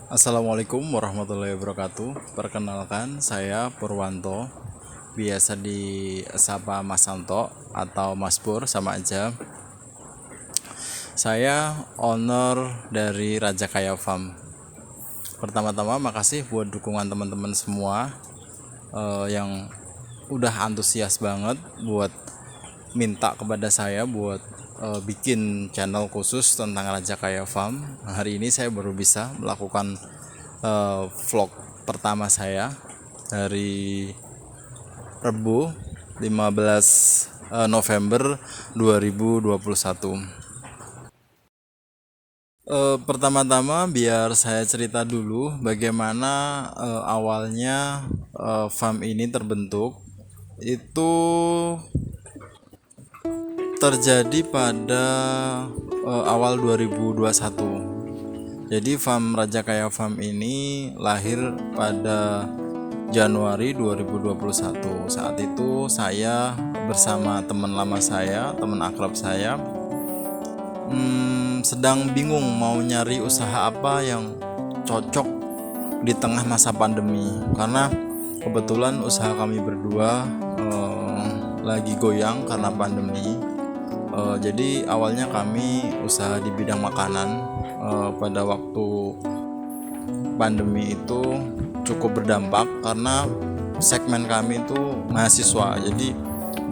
Assalamualaikum warahmatullahi wabarakatuh. Perkenalkan, saya Purwanto, biasa disapa Mas Santo atau Mas Pur, sama aja. Saya owner dari Raja Kaya Farm. Pertama-tama makasih buat dukungan teman-teman semua yang udah antusias banget buat minta kepada saya buat bikin channel khusus tentang Raja Kaya Farm. Hari ini saya baru bisa melakukan vlog pertama saya hari Rabu 15 November 2021. Pertama-tama biar saya cerita dulu bagaimana awalnya farm ini terbentuk. Itu terjadi pada awal 2021. Jadi farm Raja Kaya Farm ini lahir pada Januari 2021. Saat itu saya bersama teman lama saya, teman akrab saya, sedang bingung mau nyari usaha apa yang cocok di tengah masa pandemi. Karena kebetulan usaha kami berdua lagi goyang karena pandemi. Jadi awalnya kami usaha di bidang makanan. Pada waktu pandemi itu cukup berdampak karena segmen kami itu mahasiswa. Jadi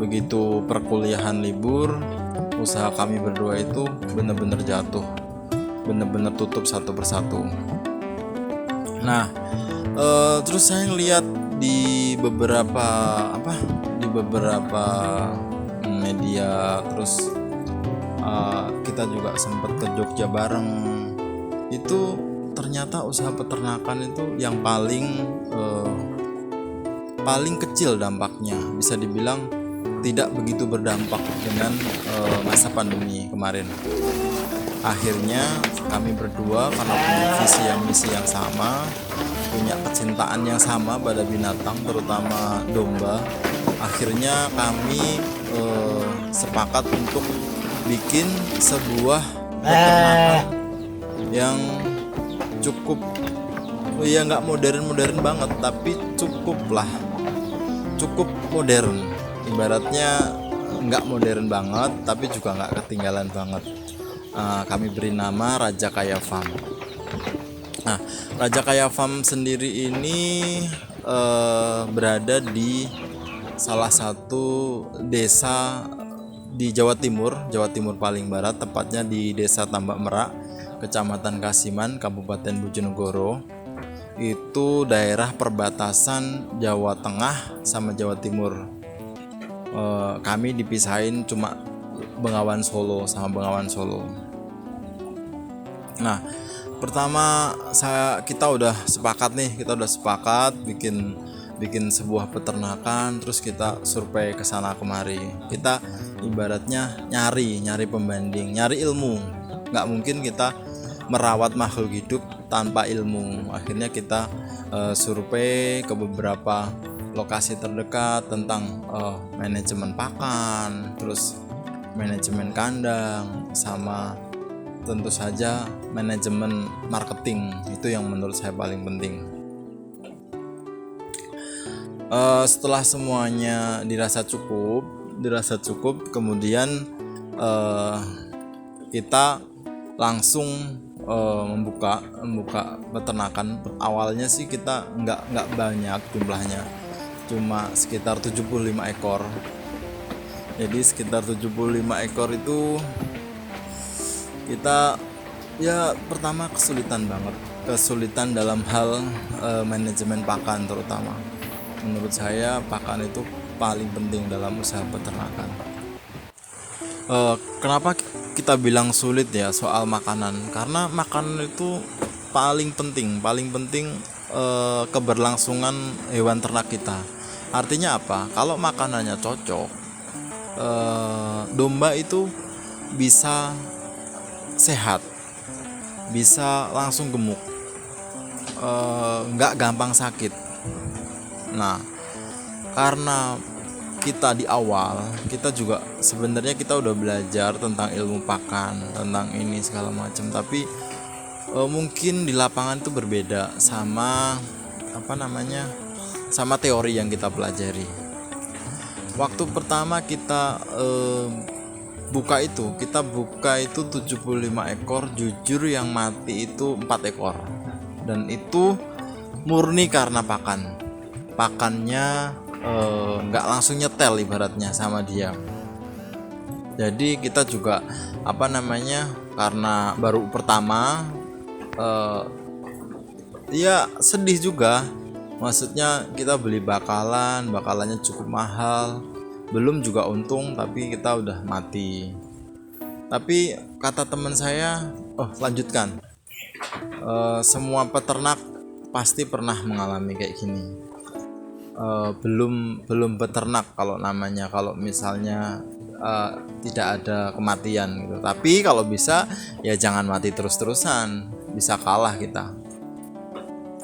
begitu perkuliahan libur, usaha kami berdua itu benar-benar jatuh, benar-benar tutup satu persatu. Nah, terus saya ngeliat di beberapa media, terus kita juga sempat ke Jogja bareng. Itu ternyata usaha peternakan itu yang paling kecil dampaknya, bisa dibilang tidak begitu berdampak dengan masa pandemi kemarin. Akhirnya kami berdua karena punya misi yang sama, punya kecintaan yang sama pada binatang, terutama domba. Akhirnya kami sepakat untuk bikin sebuah peternakan yang cukup, ya nggak modern banget, tapi cukup modern. Ibaratnya nggak modern banget tapi juga nggak ketinggalan banget. Kami beri nama Raja Kaya Farm. Nah, Raja Kaya Farm sendiri ini berada di salah satu desa di Jawa Timur paling barat, tepatnya di Desa Tambak Merak, Kecamatan Kasiman, Kabupaten Bojonegoro. Itu daerah perbatasan Jawa Tengah sama Jawa Timur. Kami dipisahin cuma Bengawan Solo sama Bengawan Solo. Nah, pertama kita udah sepakat bikin sebuah peternakan, terus kita survei ke sana kemari. Kita ibaratnya nyari pembanding, nyari ilmu. Nggak mungkin kita merawat makhluk hidup tanpa ilmu. Akhirnya kita survei ke beberapa lokasi terdekat tentang manajemen pakan, terus manajemen kandang, sama tentu saja manajemen marketing. Itu yang menurut saya paling penting. Setelah semuanya dirasa cukup, kemudian kita langsung membuka peternakan. Awalnya sih kita nggak banyak jumlahnya, cuma sekitar 75 ekor. Jadi sekitar 75 ekor itu kita ya pertama kesulitan dalam hal manajemen pakan. Terutama menurut saya pakan itu paling penting dalam usaha peternakan. Kenapa kita bilang sulit ya soal makanan? Karena makanan itu paling penting keberlangsungan hewan ternak kita. Artinya apa? Kalau makanannya cocok, domba itu bisa sehat, bisa langsung gemuk, nggak gampang sakit. Nah, karena kita di awal, kita juga sebenarnya kita udah belajar tentang ilmu pakan, tentang ini segala macam, tapi Mungkin di lapangan itu berbeda sama apa namanya, sama teori yang kita pelajari. Waktu pertama kita kita buka itu 75 ekor, jujur yang mati itu 4 ekor, dan itu murni karena pakannya nggak langsung nyetel ibaratnya sama dia. Jadi kita juga apa namanya, karena baru pertama ya sedih juga, maksudnya kita beli bakalannya cukup mahal, belum juga untung, tapi kita udah mati. Tapi kata teman saya, lanjutkan, semua peternak pasti pernah mengalami kayak gini. Belum peternak kalau namanya, kalau misalnya tidak ada kematian gitu. Tapi kalau bisa ya jangan mati terus-terusan, bisa kalah kita.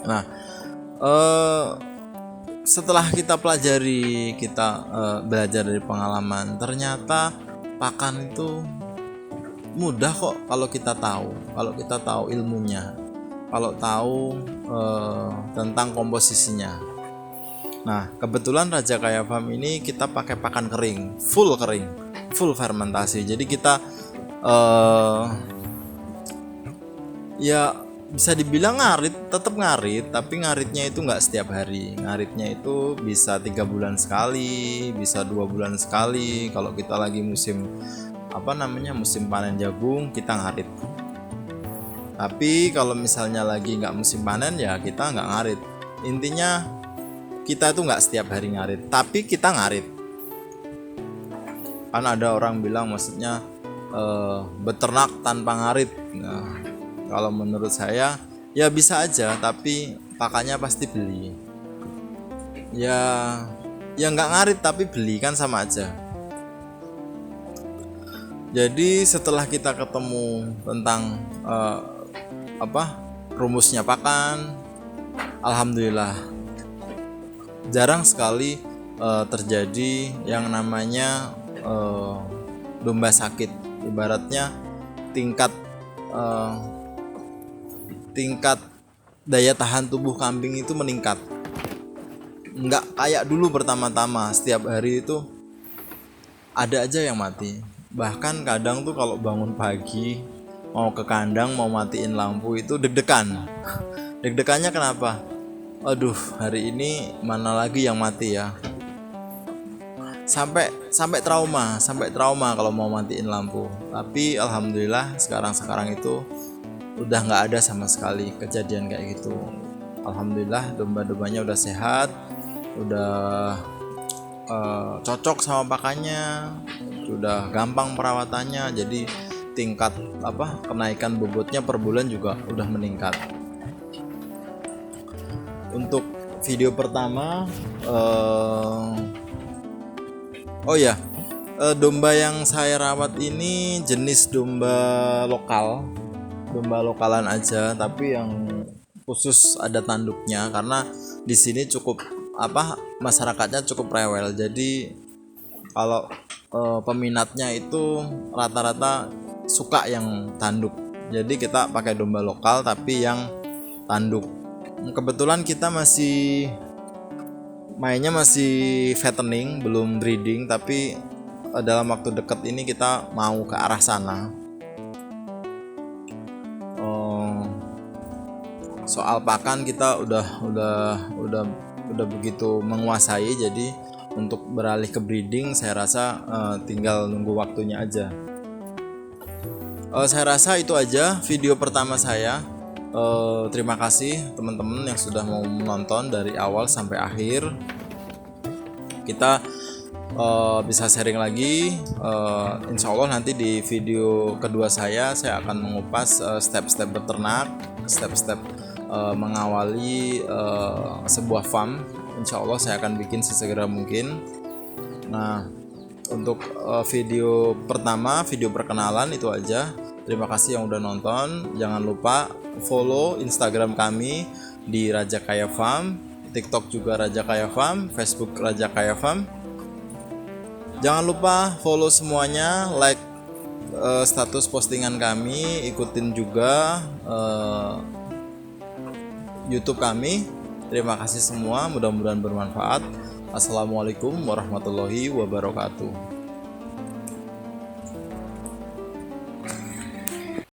Nah, setelah kita pelajari, kita belajar dari pengalaman, ternyata pakan itu mudah kok kalau kita tahu ilmunya, kalau tahu tentang komposisinya. Nah, kebetulan Raja Kaya Farm ini kita pakai pakan kering, full fermentasi. Jadi kita ya bisa dibilang tetap ngarit, tapi ngaritnya itu nggak setiap hari. Ngaritnya itu bisa 3 bulan sekali, bisa 2 bulan sekali. Kalau kita lagi musim panen jagung, kita ngarit. Tapi kalau misalnya lagi nggak musim panen, ya kita nggak ngarit. Intinya kita itu nggak setiap hari ngarit, tapi kita ngarit. Kan ada orang bilang, maksudnya beternak tanpa ngarit. Nah, kalau menurut saya ya bisa aja, tapi pakannya pasti beli. Ya nggak ngarit tapi beli kan sama aja. Jadi setelah kita ketemu tentang rumusnya pakan, alhamdulillah jarang sekali terjadi yang namanya domba sakit. Ibaratnya tingkat daya tahan tubuh kambing itu meningkat. Nggak kayak dulu pertama-tama, setiap hari itu ada aja yang mati. Bahkan kadang tuh kalau bangun pagi mau ke kandang, mau matiin lampu itu deg-degan. Deg-degannya kenapa? Aduh, hari ini mana lagi yang mati ya. Sampai trauma kalau mau matiin lampu. Tapi alhamdulillah sekarang itu udah nggak ada sama sekali kejadian kayak gitu. Alhamdulillah domba-dombanya udah sehat, udah cocok sama pakannya, sudah gampang perawatannya. Jadi tingkat kenaikan bobotnya per bulan juga udah meningkat. Untuk video pertama domba yang saya rawat ini jenis domba lokalan aja, tapi yang khusus ada tanduknya, karena di sini cukup masyarakatnya cukup rewel. Jadi kalau peminatnya itu rata-rata suka yang tanduk. Jadi kita pakai domba lokal tapi yang tanduk. Kebetulan kita mainnya masih fattening, belum breeding, tapi dalam waktu dekat ini kita mau ke arah sana. Soal pakan kita udah begitu menguasai, jadi untuk beralih ke breeding saya rasa tinggal nunggu waktunya aja. Saya rasa itu aja video pertama saya. Terima kasih teman-teman yang sudah mau menonton dari awal sampai akhir. Kita bisa sharing lagi. Insya Allah nanti di video kedua saya akan mengupas step-step beternak, step-step mengawali sebuah farm. Insya Allah saya akan bikin sesegera mungkin. Nah, untuk video pertama, video perkenalan itu aja. Terima kasih yang udah nonton. Jangan lupa follow Instagram kami di Raja Kaya Farm, TikTok juga Raja Kaya Farm, Facebook Raja Kaya Farm. Jangan lupa follow semuanya, like status postingan kami, ikutin juga YouTube kami. Terima kasih semua, mudah-mudahan bermanfaat. Assalamualaikum warahmatullahi wabarakatuh.